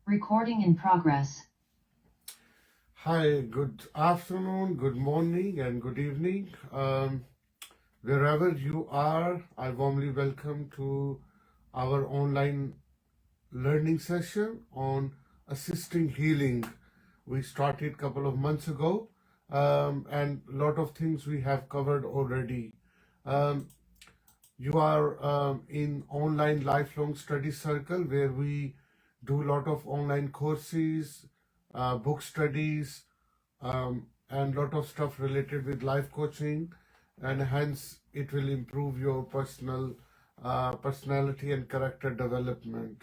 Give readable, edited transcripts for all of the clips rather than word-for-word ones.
Recording in progress. Hi, good afternoon, good morning, and good evening. Wherever you are, I warmly welcome to our online learning session on assisting healing. We started a couple of months ago, and a lot of things we have covered already. Um, you are in online lifelong study circle where we do a lot of online courses, book studies, and lot of stuff related with life coaching, and hence it will improve your personality and character development.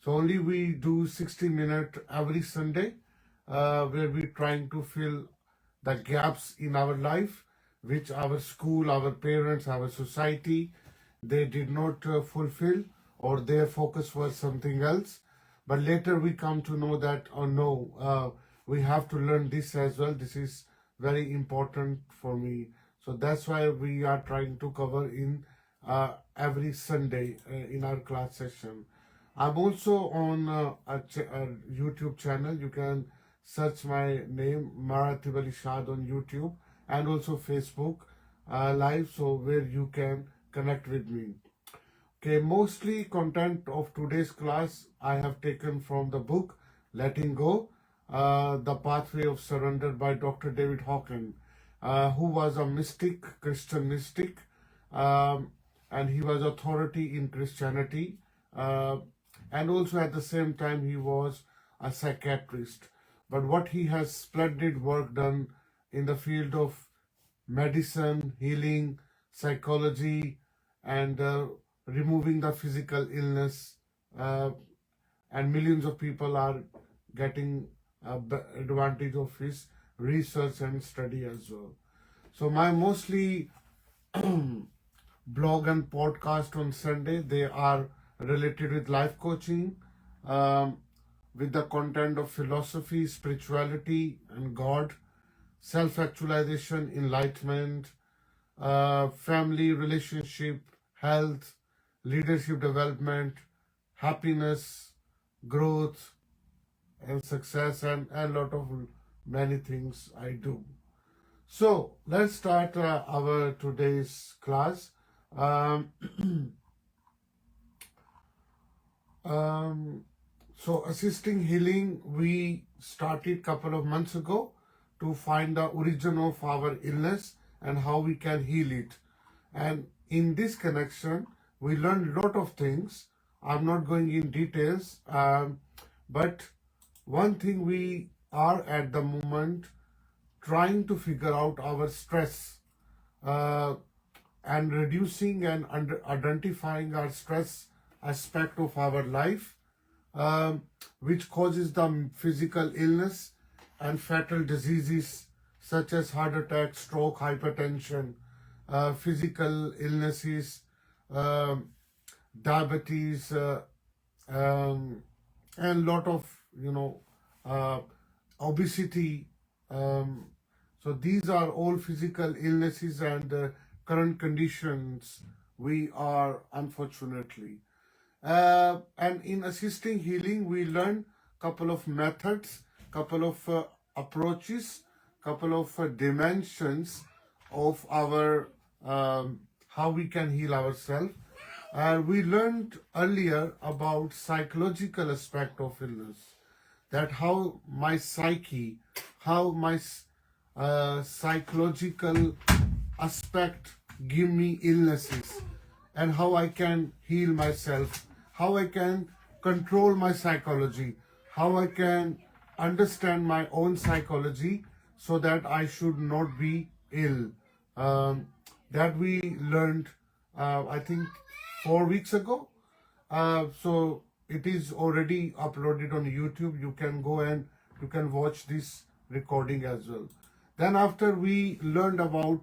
So only we do 60-minute every Sunday, where we're trying to fill the gaps in our life which our school, our parents, our society, they did not fulfill, or their focus was something else. But later we come to know that, oh no, we have to learn this as well. This is very important for me. So that's why we are trying to cover in every Sunday in our class session. I'm also on a YouTube channel. You can search my name, Maratib Ali Shad, on YouTube, and also Facebook Live, so where you can connect with me. Okay, mostly content of today's class I have taken from the book Letting Go, The Pathway of Surrender by Dr. David Hawkins, who was a mystic, Christian mystic, and he was authority in Christianity, and also at the same time he was a psychiatrist. But what he has splendid work done in the field of medicine, healing, psychology, and removing the physical illness, uh, and millions of people are getting advantage of his research and study as well. So my mostly blog and podcast on Sunday, they are related with life coaching, um, with the content of philosophy, spirituality, and God, self-actualization, enlightenment, family, relationship, health, leadership development, happiness, growth, and success, and a lot of many things I do. So let's start our today's class. Um, so assisting healing, we started couple of months ago to find the origin of our illness and how we can heal it. And in this connection, we learned a lot of things. I'm not going in details, but one thing we are at the moment trying to figure out our stress, uh, and reducing and identifying our stress aspect of our life, um, which causes the physical illness and fatal diseases such as heart attack, stroke, hypertension, physical illnesses, um, diabetes, um, and lot of uh, obesity. Um, so these are all physical illnesses and current conditions we are, unfortunately. And in assisting healing, we learn couple of methods, couple of approaches, couple of dimensions of our how we can heal ourselves. And we learned earlier about psychological aspect of illness, that how my psyche, how my psychological aspect give me illnesses, and how I can heal myself, how I can control my psychology, how I can understand my own psychology so that I should not be ill. That we learned, I think, 4 weeks ago. So it is already uploaded on YouTube. You can go and you can watch this recording as well. Then after we learned about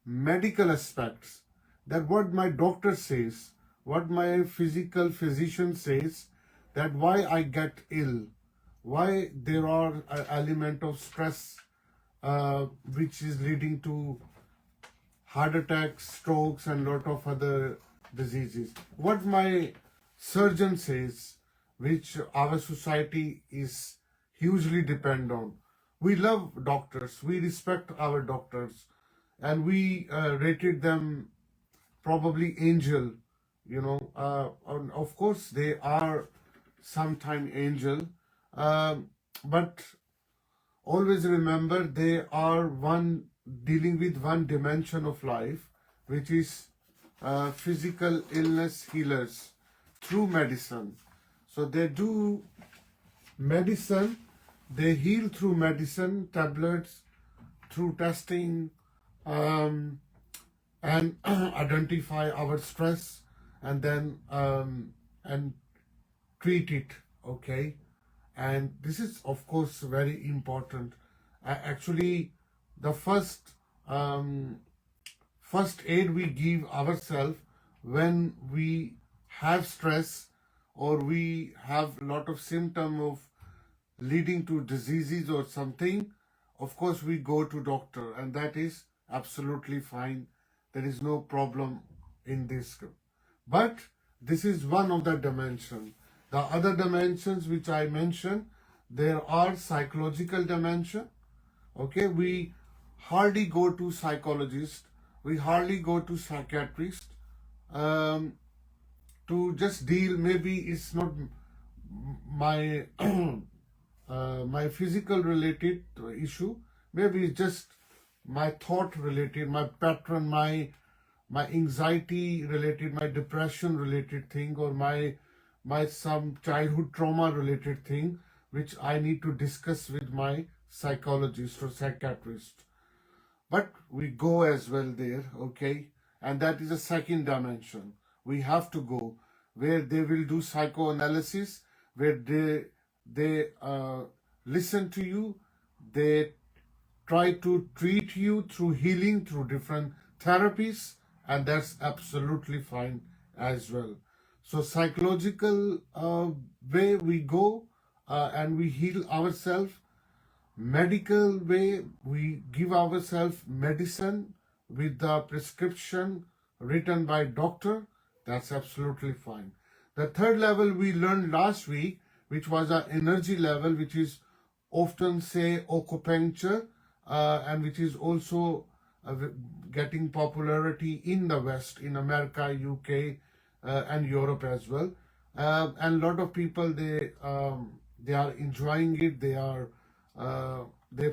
medical aspects, that what my doctor says, what my physical physician says, that why I get ill, why there are an element of stress, which is leading to heart attacks, strokes, and lot of other diseases. What my surgeon says, which our society is hugely depend on. We love doctors, we respect our doctors, and we rated them probably angel, and of course they are sometime angel, but always remember they are one dealing with one dimension of life, which is physical illness healers through medicine. So they do medicine, they heal through medicine, tablets, through testing, um, and identify our stress, and then and treat it. Okay, and this is of course very important. Actually, the first aid we give ourselves when we have stress or we have a lot of symptom of leading to diseases or something, of course we go to doctor, and that is absolutely fine. There is no problem in this. But this is one of the dimension. The other dimensions which I mentioned, there are psychological dimension. Okay, we hardly go to psychologist, we hardly go to psychiatrist um, to just deal. Maybe it's not my my physical related issue. Maybe it's just my thought related, my pattern, my anxiety related, my depression related thing, or my some childhood trauma related thing, which I need to discuss with my psychologist or psychiatrist. But we go as well there, okay? And that is a second dimension. We have to go where they will do psychoanalysis, where they listen to you, they try to treat you through healing, through different therapies, and that's absolutely fine as well. So psychological way we go, and we heal ourselves. Medical way, we give ourselves medicine with the prescription written by doctor. That's absolutely fine. The third level we learned last week, which was our energy level, which is often say acupuncture, and which is also getting popularity in the West, in America, UK, and Europe as well. And a lot of people, they are enjoying it. They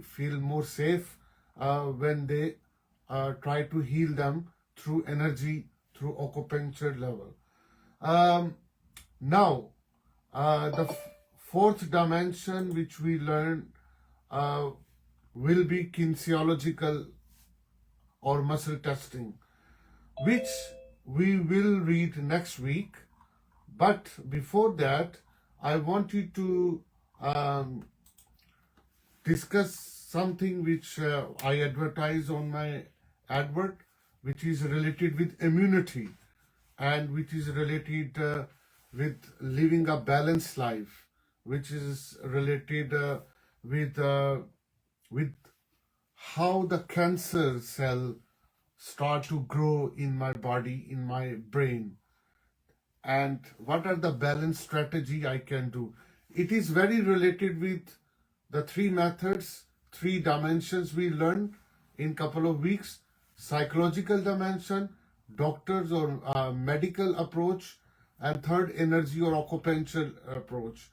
feel more safe when they try to heal them through energy, through acupuncture level. Now, the fourth dimension which we learn will be kinesiological or muscle testing, which we will read next week. But before that, I want you to discuss something which I advertise on my advert, which is related with immunity and which is related with living a balanced life, which is related with how the cancer cell start to grow in my body, in my brain, and what are the balance strategy I can do. It is very related with the three methods, three dimensions we learned in couple of weeks: psychological dimension, doctors or medical approach, and third, energy or acupuncture approach.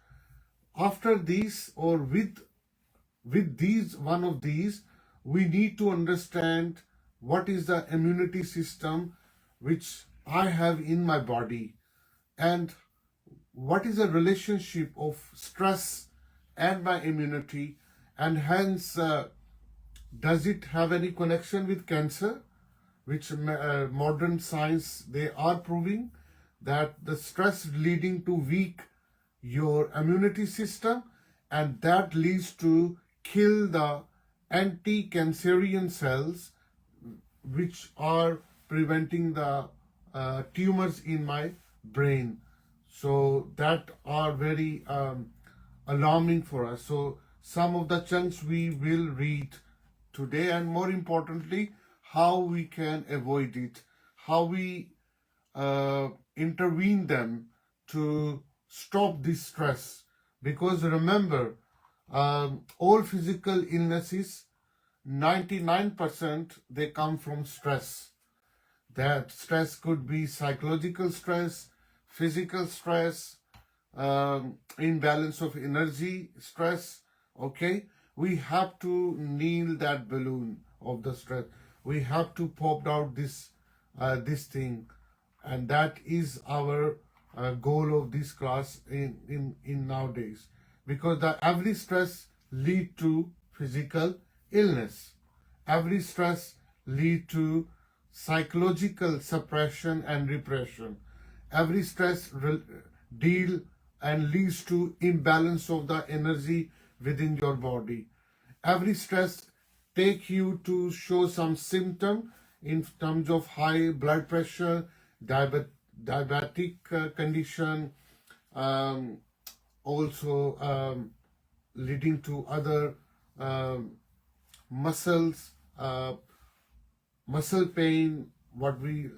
After these, or with these, one of these, we need to understand what is the immunity system which I have in my body, and what is the relationship of stress and my immunity, and hence does it have any connection with cancer, which modern science, they are proving that the stress leading to weak your immunity system, and that leads to kill the anti-cancerian cells which are preventing the tumors in my brain. So that are very alarming for us. So some of the chunks we will read today, and more importantly, how we can avoid it, how we intervene them to stop this stress. Because remember, all physical illnesses, 99% they come from stress. That stress could be psychological stress, physical stress, imbalance of energy stress. Okay, we have to kneel that balloon of the stress. We have to pop out this thing, and that is our goal of this class in nowadays, because every stress lead to physical illness, every stress lead to psychological suppression and repression, every stress deal and leads to imbalance of the energy within your body, every stress take you to show some symptom in terms of high blood pressure, diabetic condition, um, also leading to other muscles, muscle pain, what we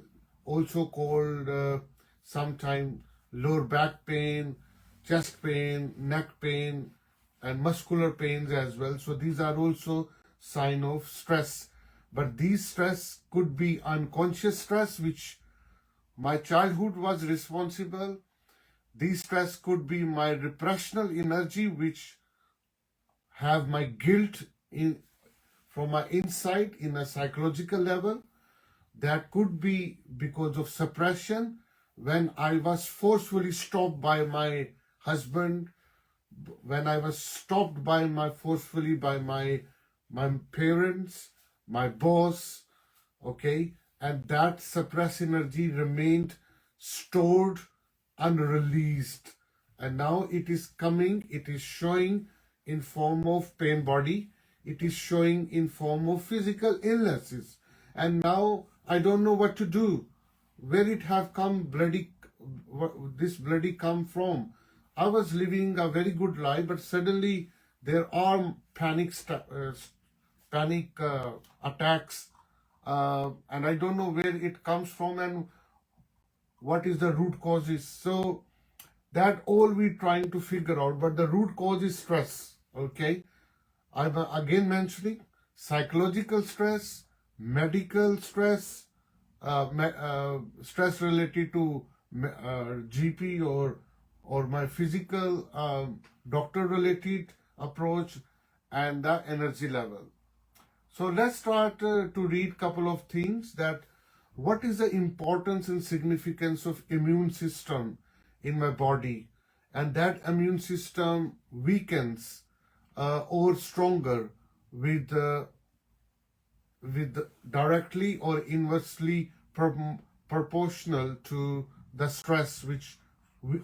also called sometime lower back pain, chest pain, neck pain, and muscular pains as well. So these are also sign of stress. But these stress could be unconscious stress, which my childhood was responsible. These stress could be my repressional energy, which have my guilt in from my inside in a psychological level. That could be because of suppression, when I was forcefully stopped by my husband, when I was stopped forcefully by my parents, my boss, okay, and that suppressed energy remained stored, unreleased, and now it is coming, it is showing in form of pain body, it is showing in form of physical illnesses, and now I don't know what to do, where it have come this bloody come from. I was living a very good life, but suddenly there are panic attacks, and I don't know where it comes from and what is the root causes. So that all we trying to figure out, but the root cause is stress. Okay, I'm again mentioning psychological stress, medical stress, stress related to GP or my physical doctor related approach, and the energy level. So let's start to read couple of things, that what is the importance and significance of immune system in my body, and that immune system weakens or stronger with directly or inversely proportional to the stress which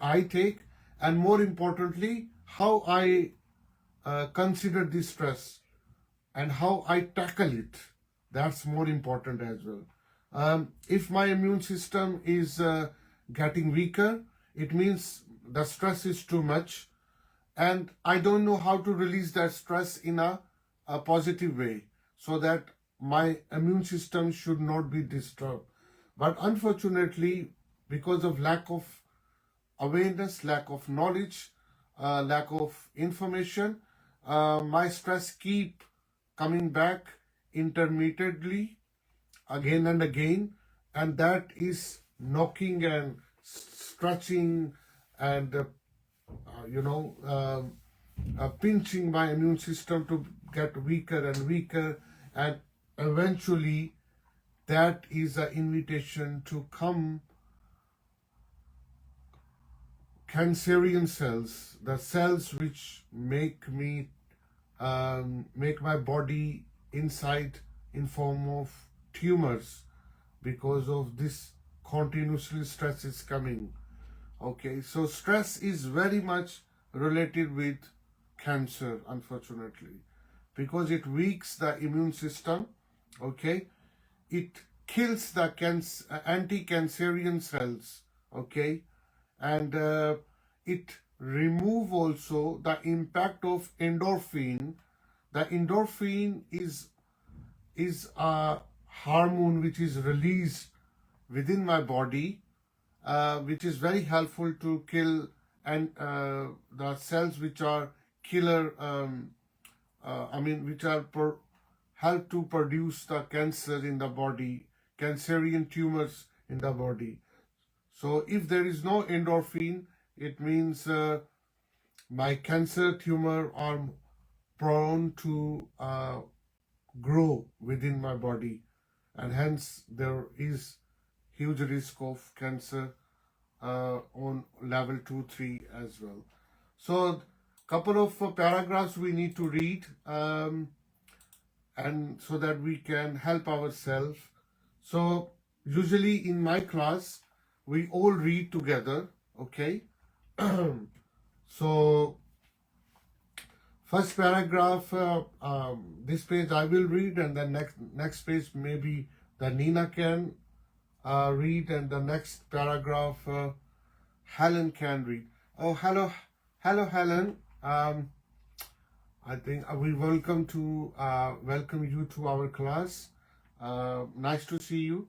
I take, and more importantly, how I consider this stress and how I tackle it. That's more important as well. If my immune system is getting weaker, it means the stress is too much, and I don't know how to release that stress in a positive way, so that my immune system should not be disturbed. But unfortunately, because of lack of awareness, lack of knowledge, lack of information, my stress keep coming back intermittently again and again, and that is knocking and stretching and pinching my immune system to get weaker and weaker, and eventually that is an invitation to come cancerian cells, the cells which make my body inside in form of tumors, because of this continuously stress is coming. Okay, so stress is very much related with cancer, unfortunately, because it weakens the immune system. Okay, it kills the anti-cancerian cells. Okay, and it remove also the impact of endorphin. The endorphin is a hormone which is released within my body, which is very helpful to kill and the cells which are killer, which are help to produce the cancer in the body, cancerian tumors in the body. So if there is no endorphin, it means my cancer tumor are prone to grow within my body, and hence there is huge risk of cancer on level 2, 3 as well. So couple of paragraphs we need to read, and so that we can help ourselves. So usually in my class, we all read together, okay? So first paragraph, this page I will read, and then next page maybe the Nina can read, and the next paragraph Helen can read. Oh, hello, Helen. I think we welcome you to our class. Nice to see you.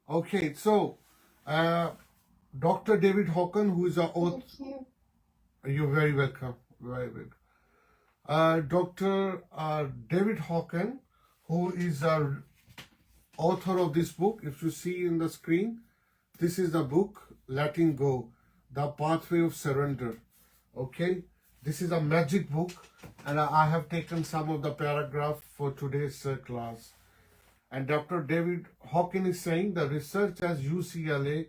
Okay, so Dr. David Hawken, who is our author. Thank you. You're very welcome. Very welcome. Dr. David Hawken, who is the author of this book. If you see in the screen, this is the book, Letting Go, The Pathway of Surrender. Okay, this is a magic book, and I have taken some of the paragraph for today's class. And Dr. David Hawken is saying the research at UCLA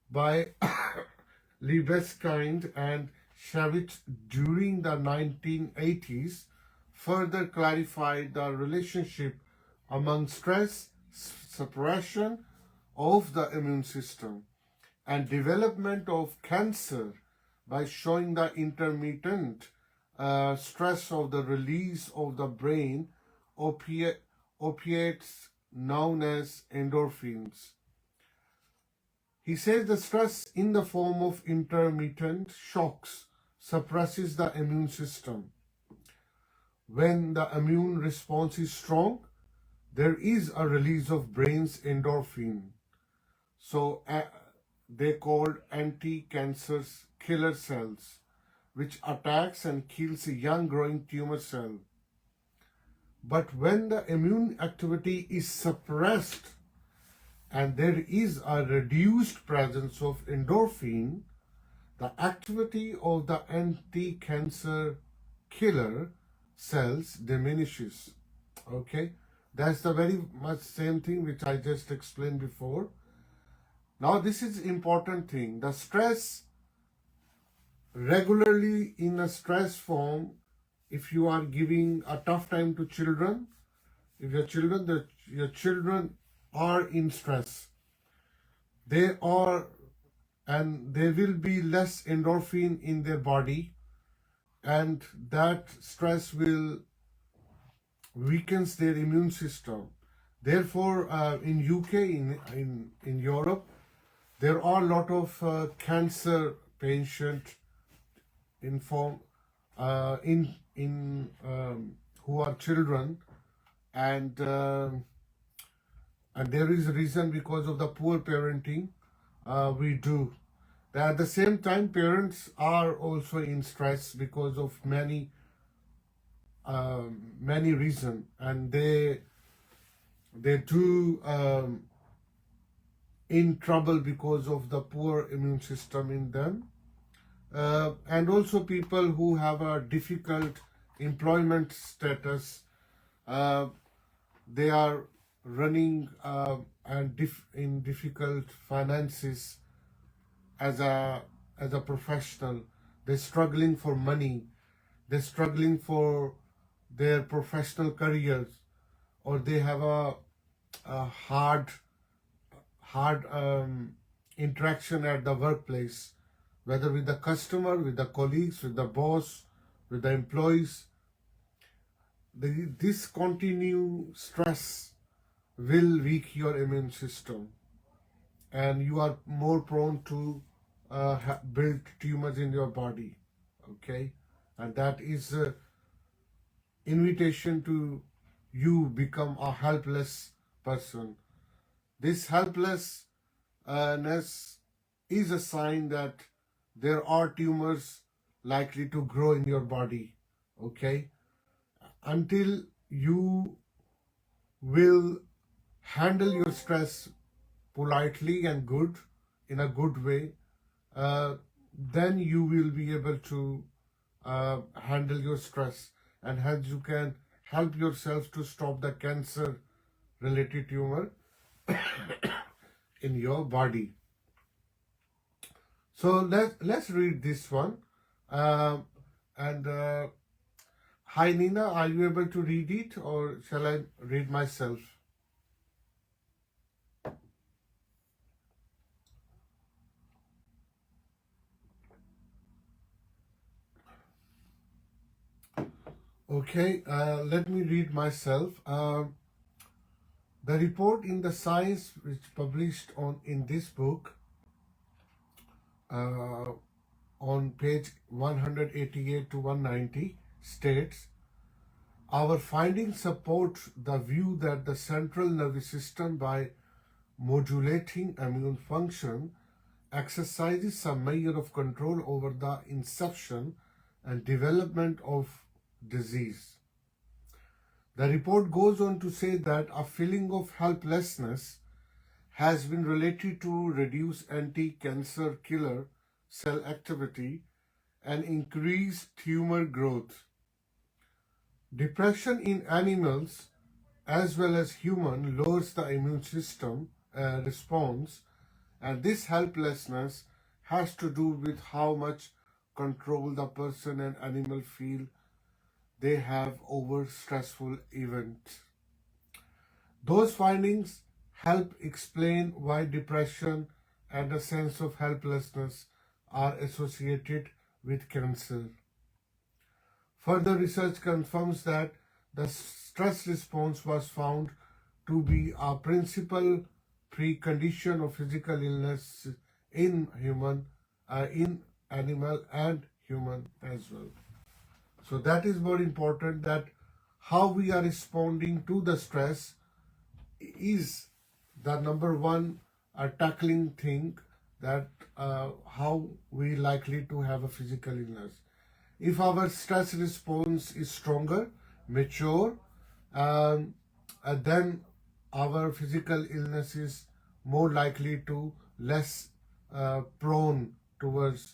by Liebeskind and Shavich during the 1980s further clarified the relationship among stress, suppression of the immune system, and development of cancer by showing the intermittent stress of the release of the brain opiates known as endorphins. He says the stress in the form of intermittent shocks suppresses the immune system. When the immune response is strong, there is a release of brain's endorphin. So they called anti-cancer killer cells, which attacks and kills a young growing tumor cell. But when the immune activity is suppressed and there is a reduced presence of endorphin, the activity of the anti-cancer killer cells diminishes. Okay, that's the very much same thing which I just explained before. Now this is important thing. The stress regularly in a stress form, if you are giving a tough time to children, if your children are in stress, there will be less endorphin in their body, and that stress will weakens their immune system. Therefore, in UK, in Europe, there are a lot of cancer patients who are children, and there is a reason because of the poor parenting we do. At the same time, parents are also in stress because of many reasons, and they do in trouble because of the poor immune system in them. And also people who have a difficult employment status, they are running in difficult finances as a professional. They're struggling for money. They're struggling for their professional careers, or they have a hard interaction at the workplace, whether with the customer, with the colleagues, with the boss, with the employees. This continued stress will weak your immune system, and you are more prone to build tumors in your body. Okay, and that is an invitation to you become a helpless person. This helplessness is a sign that there are tumors likely to grow in your body. Okay, until you will handle your stress politely and good, in a good way, uh, then you will be able to handle your stress, and hence you can help yourself to stop the cancer related tumor in your body. So let's read this one. Um and Hi Nina, are you able to read it, or shall I read myself? Okay, let me read myself. The report in the Science, which published on in this book, uh, on page 188 to 190, states, our findings support the view that the central nervous system, by modulating immune function, exercises some measure of control over the inception and development of disease. The report goes on to say that a feeling of helplessness has been related to reduced anti-cancer killer cell activity and increased tumor growth. Depression in animals as well as human lowers the immune system response, and this helplessness has to do with how much control the person and animal feel they have over stressful events. Those findings help explain why depression and a sense of helplessness are associated with cancer. Further research confirms that the stress response was found to be a principal precondition of physical illness in in animal and human as well. So that is more important, that how we are responding to the stress is the number one tackling thing, that how we likely to have a physical illness. If our stress response is stronger, mature, um, then our physical illness is more likely to less prone towards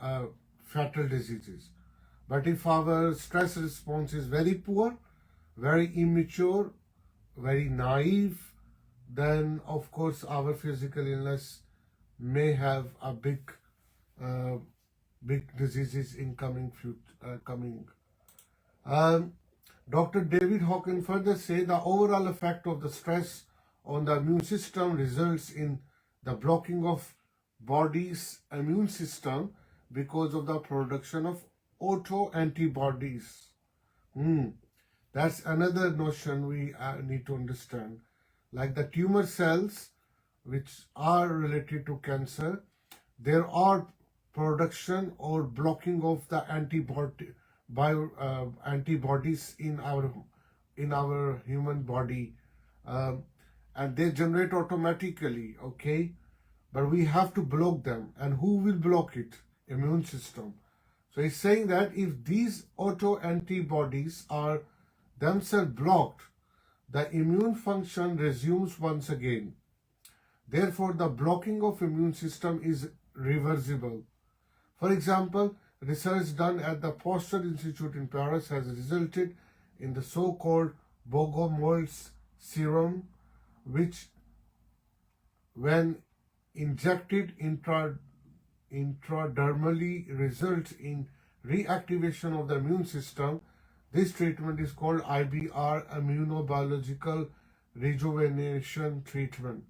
uh, fatal diseases. But if our stress response is very poor, very immature, very naive, then of course our physical illness may have a uh, big diseases in coming. Um, Dr. David Hawkins further say the overall effect of the stress on the immune system results in the blocking of body's immune system because of the production of auto-antibodies. That's another notion we need to understand. Like the tumor cells, which are related to cancer, there are production or blocking of the antibodies in our human body, um, and they generate automatically. Okay, but we have to block them, and who will block it? Immune system. So he's saying that if these auto antibodies are themselves blocked, the immune function resumes once again. Therefore, the blocking of immune system is reversible. For example, research done at the Pasteur Institute in Paris has resulted in the so-called Bogomol's serum, which, when injected intradermally, results in reactivation of the immune system. This treatment is called IBR, immunobiological rejuvenation treatment.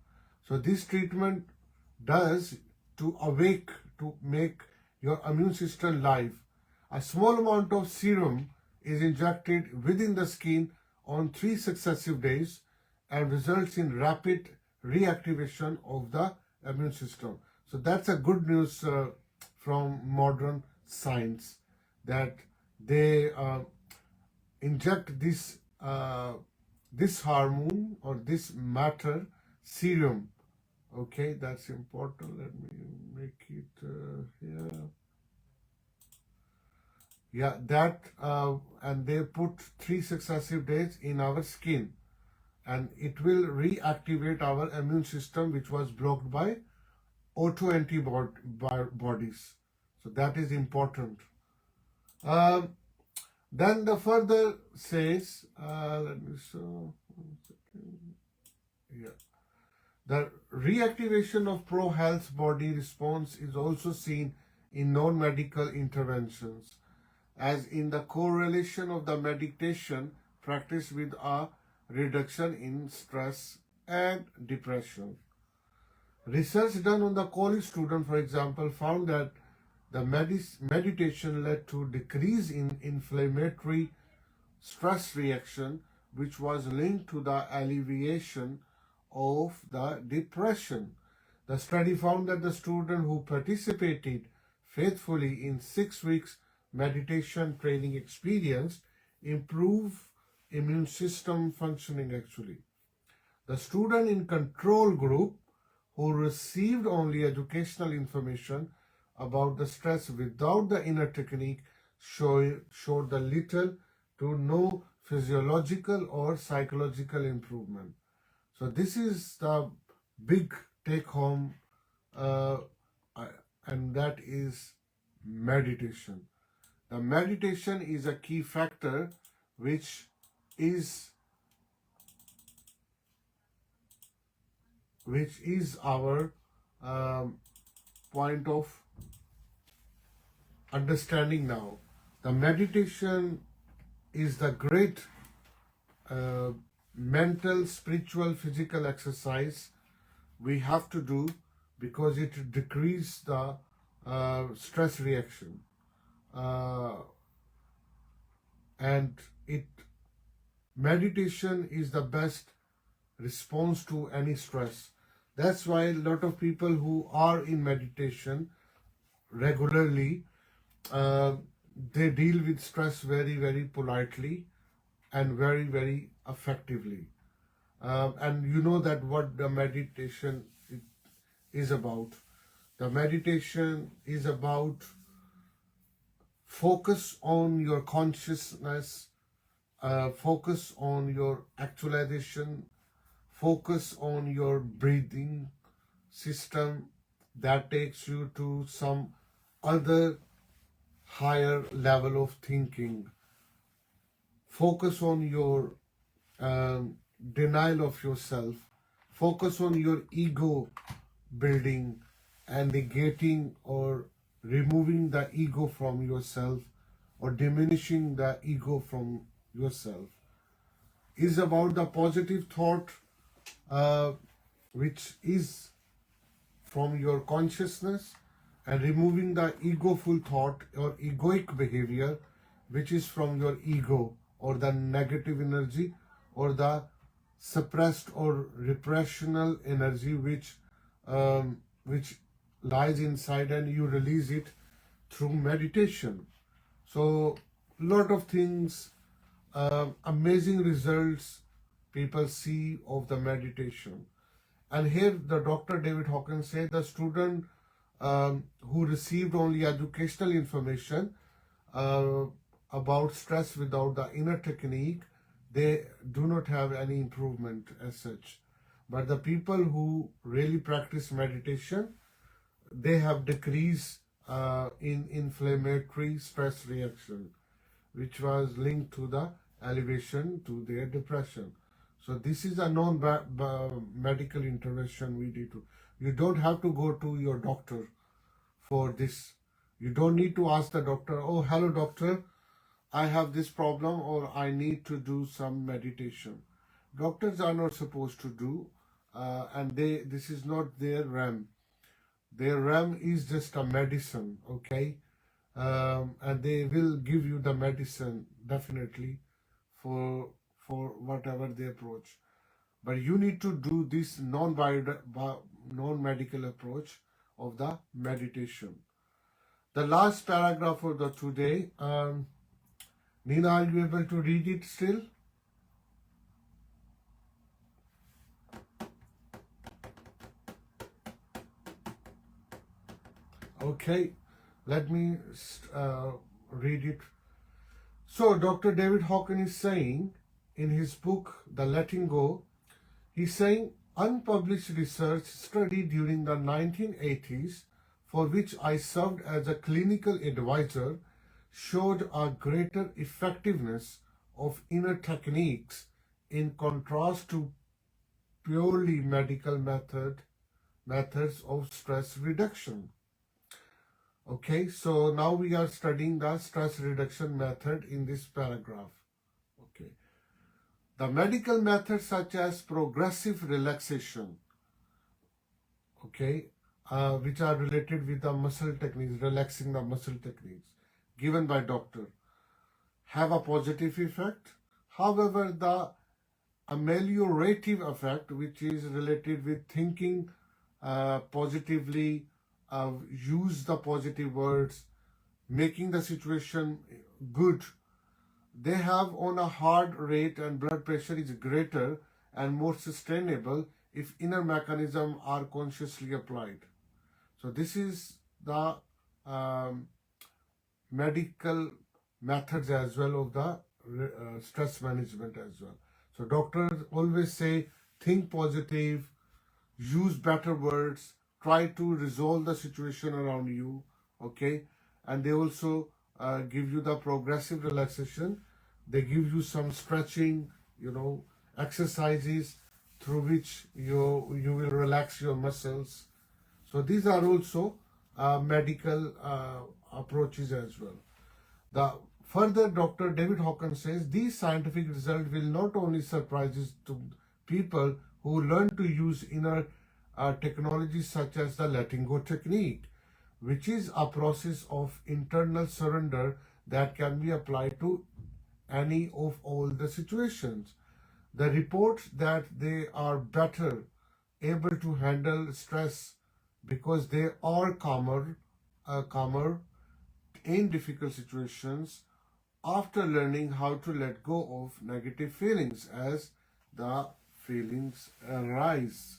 So this treatment does to make your immune system live. A small amount of serum is injected within the skin on 3 successive days and results in rapid reactivation of the immune system. So that's a good news from modern science, that they inject this hormone or this matter serum Okay, that's important. Let me make it here. Yeah, that and they put 3 successive days in our skin, and it will reactivate our immune system, which was blocked by autoantibodies. So that is important. Um, then the further says, let me show. 1 second. Yeah. The reactivation of pro-health body response is also seen in non-medical interventions, as in the correlation of the meditation practice with a reduction in stress and depression. Research done on the college student, for example, found that the meditation led to decrease in inflammatory stress reaction, which was linked to the alleviation of the depression. The study found that the student who participated faithfully in 6 weeks meditation training experienced improved immune system functioning actually. The student in control group who received only educational information about the stress without the inner technique showed the little to no physiological or psychological improvement. So this is the big take home, uh, and that is meditation. The meditation is a key factor which is our point of understanding now. The meditation is the great uh, mental, spiritual, physical exercise we have to do because it decreases the stress reaction, uh, and it meditation is the best response to any stress. That's why a lot of people who are in meditation regularly, uh, they deal with stress very, very politely and very, very effectively. And you know that what the meditation is about. The meditation is about focus on your consciousness, focus on your actualization, focus on your breathing system that takes you to some other higher level of thinking. Focus on your denial of yourself. Focus on your ego building and negating or removing the ego from yourself or diminishing the ego from yourself. Is about the positive thought, uh, which is from your consciousness, and removing the egoful thought or egoic behavior, which is from your ego or the negative energy or the suppressed or repressional energy which lies inside, and you release it through meditation. So lot of things, amazing results people see of the meditation. And here the Dr. David Hawkins said the student who received only educational information uh, about stress without the inner technique, they do not have any improvement as such. But the people who really practice meditation, they have decrease in inflammatory stress reaction, which was linked to the elevation to their depression. So this is a non-medical intervention we need to. You don't have to go to your doctor for this. You don't need to ask the doctor, oh, hello doctor, I have this problem or I need to do some meditation. Doctors are not supposed to do, and this is not their realm. Their realm is just a medicine, okay? And they will give you the medicine definitely for whatever they approach. But you need to do this non-medical approach of the meditation. The last paragraph for the today, Nina, are you able to read it still? Okay, let me read it. So, Dr. David Hawkins is saying in his book, The Letting Go, he's saying unpublished research study during the 1980s, for which I served as a clinical advisor, showed a greater effectiveness of inner techniques in contrast to purely medical methods of stress reduction. Okay, so now we are studying the stress reduction method in this paragraph. Okay, the medical methods such as progressive relaxation, okay, which are related with the muscle techniques, relaxing the muscle techniques given by doctor, have a positive effect. However, the ameliorative effect, which is related with thinking positively, use the positive words, making the situation good, they have on a heart rate and blood pressure is greater and more sustainable if inner mechanisms are consciously applied. So this is the medical methods as well of the stress management as well. So doctors always say, think positive, use better words, try to resolve the situation around you, okay? And they also give you the progressive relaxation. They give you some stretching, exercises through which you will relax your muscles. So these are also medical approaches as well. The further, Dr. David Hawkins says these scientific results will not only surprise to people who learn to use inner technologies such as the letting go technique, which is a process of internal surrender that can be applied to any of all the situations. The reports that they are better able to handle stress because they are calmer in difficult situations after learning how to let go of negative feelings as the feelings arise.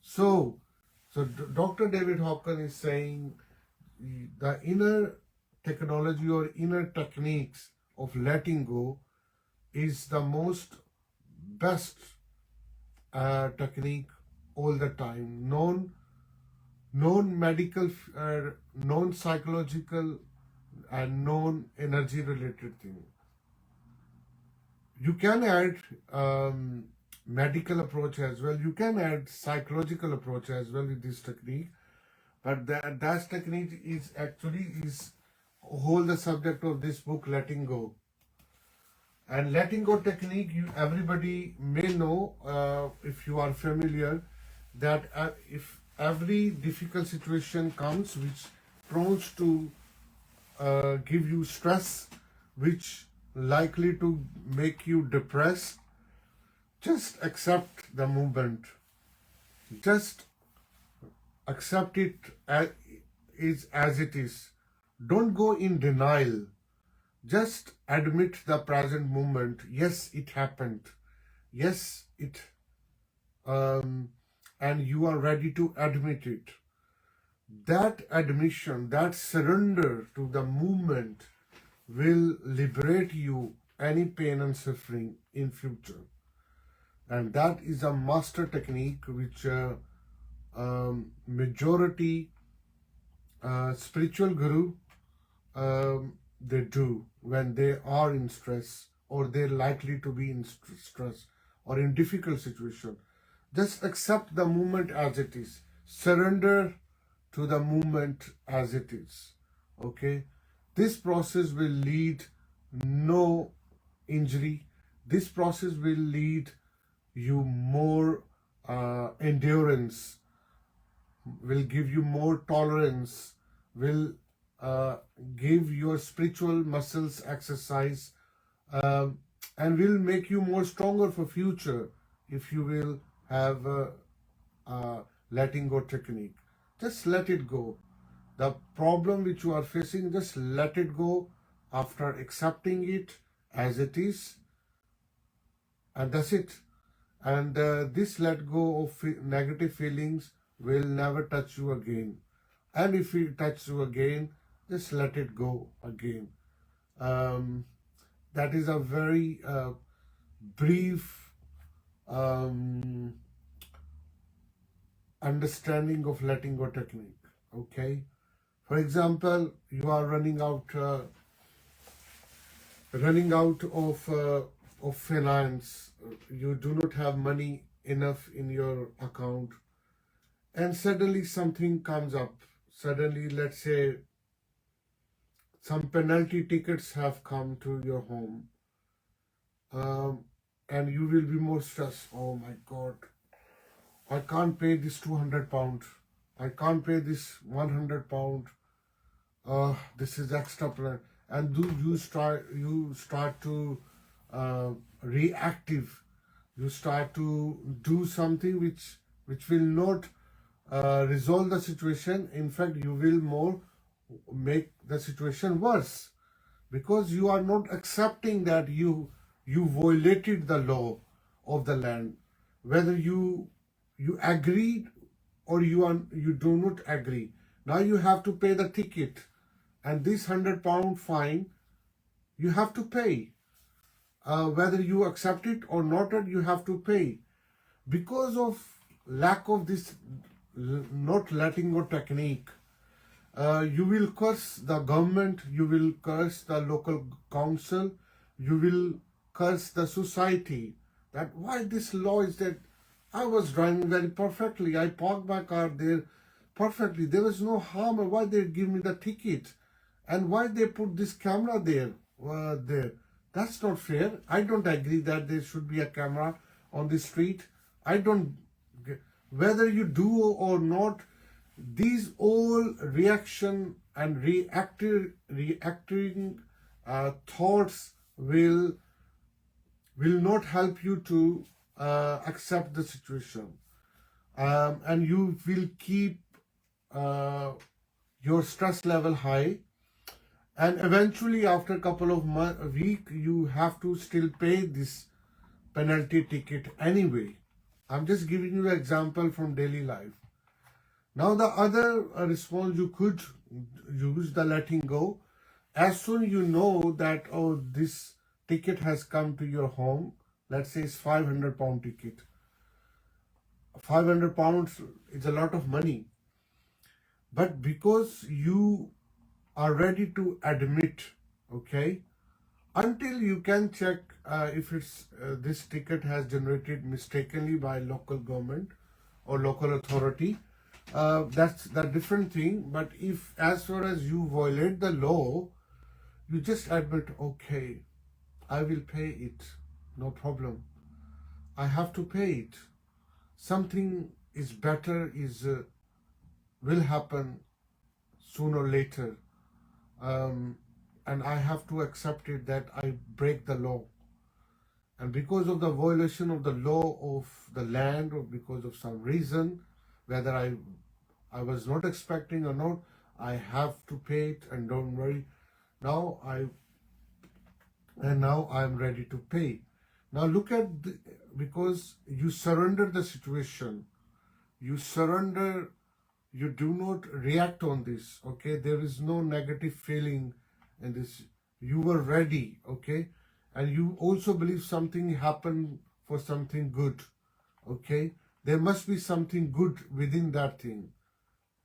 So Dr. David Hawkins is saying the inner technology or inner techniques of letting go is the most best technique all the time, non-medical, non-psychological, and non-energy related thing. You can add medical approach as well. You can add psychological approach as well with this technique. But that technique is whole the subject of this book, Letting Go. And letting go technique, everybody may know if you are familiar that if every difficult situation comes which prompts to give you stress, which likely to make you depressed, just accept the movement. Just accept it as it is. Don't go in denial. Just admit the present moment. Yes, it happened. Yes, and you are ready to admit it. That admission, that surrender to the movement will liberate you any pain and suffering in future. And that is a master technique which majority spiritual guru they do when they are in stress or they're likely to be in stress or in difficult situation. Just accept the moment as it is. Surrender to the moment as it is. Okay? This process will lead no injury. This process will lead you more endurance, will give you more tolerance, will give your spiritual muscles exercise, and will make you more stronger for future if you will have a letting go technique. Just let it go. The problem which you are facing, just let it go after accepting it as it is, and that's it. And this let go of negative feelings will never touch you again. And if it touches you again, just let it go again. That is a very brief understanding of letting go technique. Okay, for example, you are running out of finance. You do not have money enough in your account, and suddenly something comes up. Suddenly, let's say some penalty tickets have come to your home, and you will be more stressed. Oh my God, I can't pay this £200. I can't pay this £100. This is extra plan. And you start to reactive. You start to do something which will not resolve the situation. In fact, you will more make the situation worse, because you are not accepting that you violated the law of the land, whether you agreed or you do not agree. Now you have to pay the ticket, and this £100 fine you have to pay. Whether you accept it or not, you have to pay, because of lack of this not letting go technique. You will curse the government, you will curse the local council, you will curse the society. That why this law is that I was driving very perfectly. I parked my car there perfectly. There was no harm. Why they give me the ticket? And why they put this camera there? There. That's not fair. I don't agree that there should be a camera on the street. I don't. Whether you do or not, these all reaction and reacting thoughts will not help you to accept the situation, and you will keep your stress level high, and eventually after a couple of week you have to still pay this penalty ticket anyway. I'm just giving you an example from daily life. Now the other response you could use, the letting go. As soon you know that, oh, this ticket has come to your home, let's say it's £500 ticket. £500 is a lot of money. But because you are ready to admit, okay, until you can check if it's this ticket has generated mistakenly by local government or local authority, that's the different thing. But if as far as you violate the law, you just admit, okay, I will pay it, no problem. I have to pay it. Something is better, will happen sooner or later. And I have to accept it that I break the law. And because of the violation of the law of the land, or because of some reason, whether I was not expecting or not, I have to pay it, and don't worry. Now I'm ready to pay. Now look at because you surrender the situation. You surrender, you do not react on this, okay? There is no negative feeling in this. You were ready, okay? And you also believe something happened for something good, okay? There must be something good within that thing,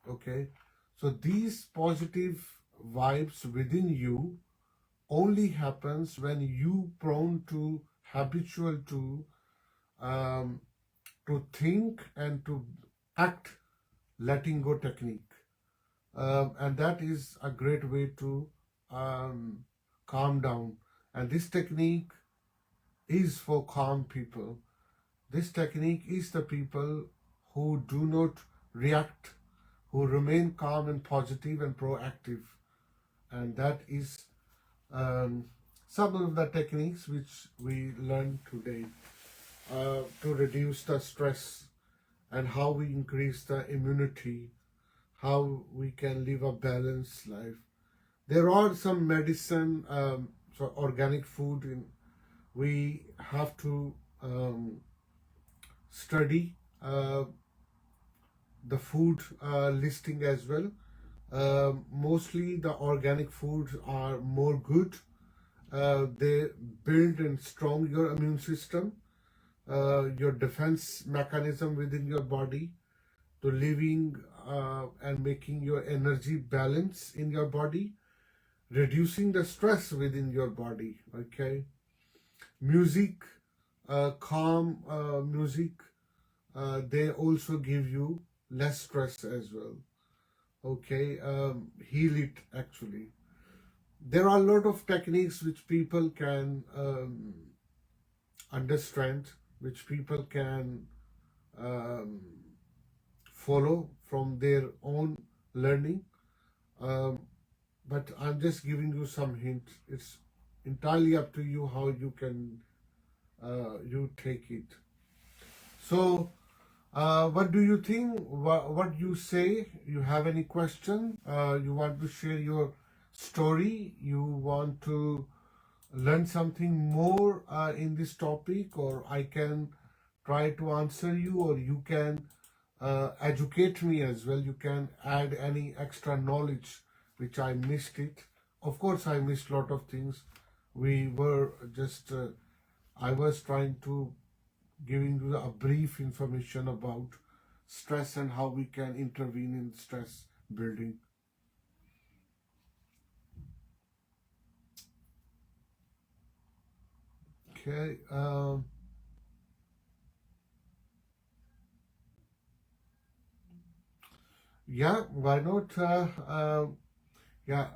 okay? So these positive vibes within you only happens when you prone to habitual to think and to act letting go technique, and that is a great way to calm down. And this technique is for calm people. This technique is the people who do not react, who remain calm and positive and proactive. And that is some of the techniques which we learned today to reduce the stress, and how we increase the immunity, how we can live a balanced life. There are some medicine, so organic food. We have to study the food listing as well. Mostly the organic foods are more good. They build and strong your immune system, your defense mechanism within your body, to living and making your energy balance in your body, reducing the stress within your body. Okay, music, calm music, they also give you less stress as well. Okay, heal it actually. There are a lot of techniques which people can understand, which people can um, follow from their own learning. Um, but I'm just giving you some hints. It's entirely up to you how you can you take it. So, what do you think? What you say? You have any question? You want to share your story? You want to learn something more in this topic, or I can try to answer you, or you can educate me as well. You can add any extra knowledge which I missed it. Of course, I missed a lot of things. We were just, I was trying to giving you a brief information about stress and how we can intervene in stress building. Okay. Yeah, why not? Yeah,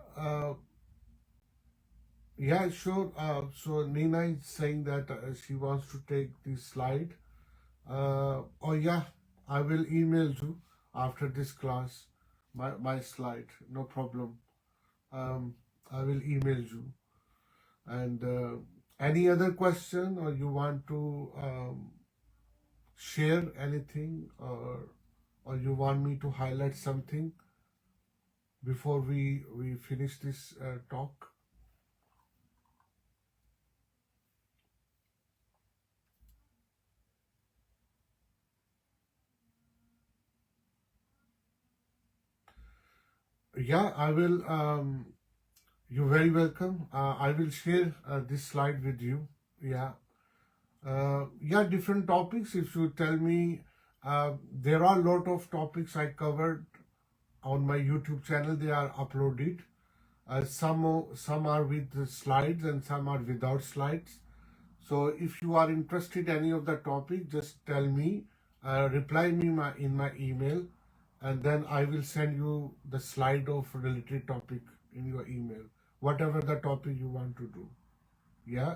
yeah, sure. So Nina is saying that she wants to take this slide. Oh yeah, I will email you after this class my slide. No problem. I will email you. And any other question, or you want to share anything, or you want me to highlight something before we finish this talk? Yeah, I will. You're very welcome. I will share this slide with you. Yeah. Yeah, different topics. If you tell me, there are a lot of topics I covered on my YouTube channel. They are uploaded. Some are with the slides and some are without slides. So if you are interested in any of the topic, just tell me, reply me in my email, and then I will send you the slide of related topic in your email, whatever the topic you want to do. Yeah.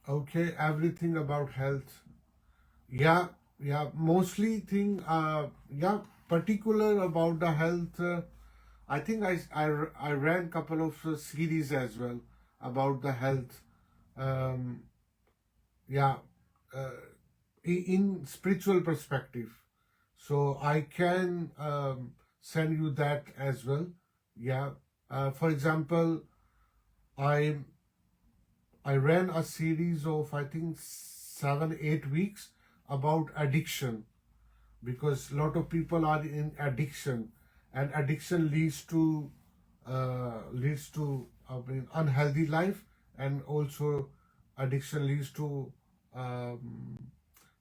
Okay. Everything about health. Yeah. Yeah. Mostly thing. Yeah. Particular about the health. I think I ran couple of series as well about the health. Um, yeah, uh, in spiritual perspective. So I can send you that as well. Yeah. For example, I I ran a series of I think 7 8 weeks about addiction, because a lot of people are in addiction, and addiction leads to unhealthy life, and also addiction leads to um,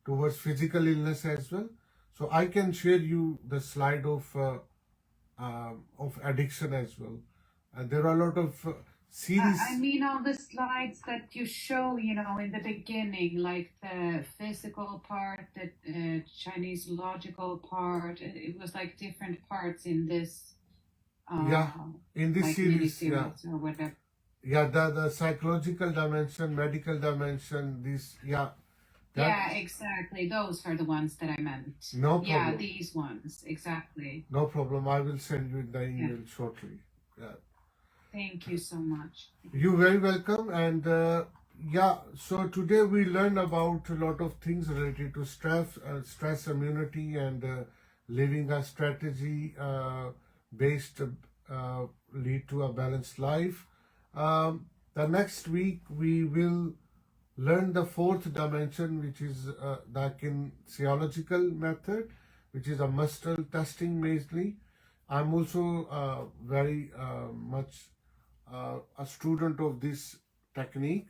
towards physical illness as well. So I can share you the slide of addiction as well, and there are a lot of I series. mean, all the slides that you show, in the beginning, like the physical part, the Chinese logical part, it was like different parts in this, Yeah, in this like mini series, yeah. series or whatever. Yeah, the psychological dimension, medical dimension, this, yeah, that, Yeah, exactly. Those are the ones that I meant. no Yeah, problem. these ones, exactly. No problem. I will send you the Yeah. email shortly. Yeah. Thank you so much. You're very welcome. And yeah, so today we learned about a lot of things related to stress immunity, and living a strategy based lead to a balanced life. The next week we will learn the fourth dimension, which is the kinesiological method, which is a muscle testing mainly. I'm also very much a student of this technique.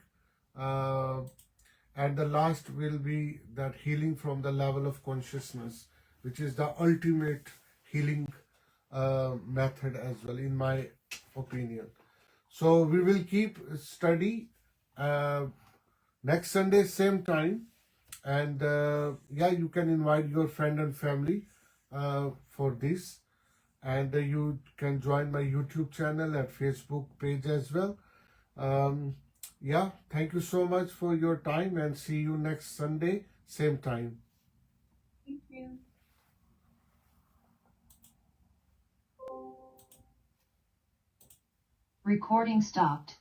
Uh, and the last will be that healing from the level of consciousness, which is the ultimate healing method as well, in my opinion. So we will keep study next Sunday, same time. And yeah, you can invite your friend and family for this. And you can join my YouTube channel and Facebook page as well. Yeah, thank you so much for your time, and see you next Sunday, same time. Thank you. Recording stopped.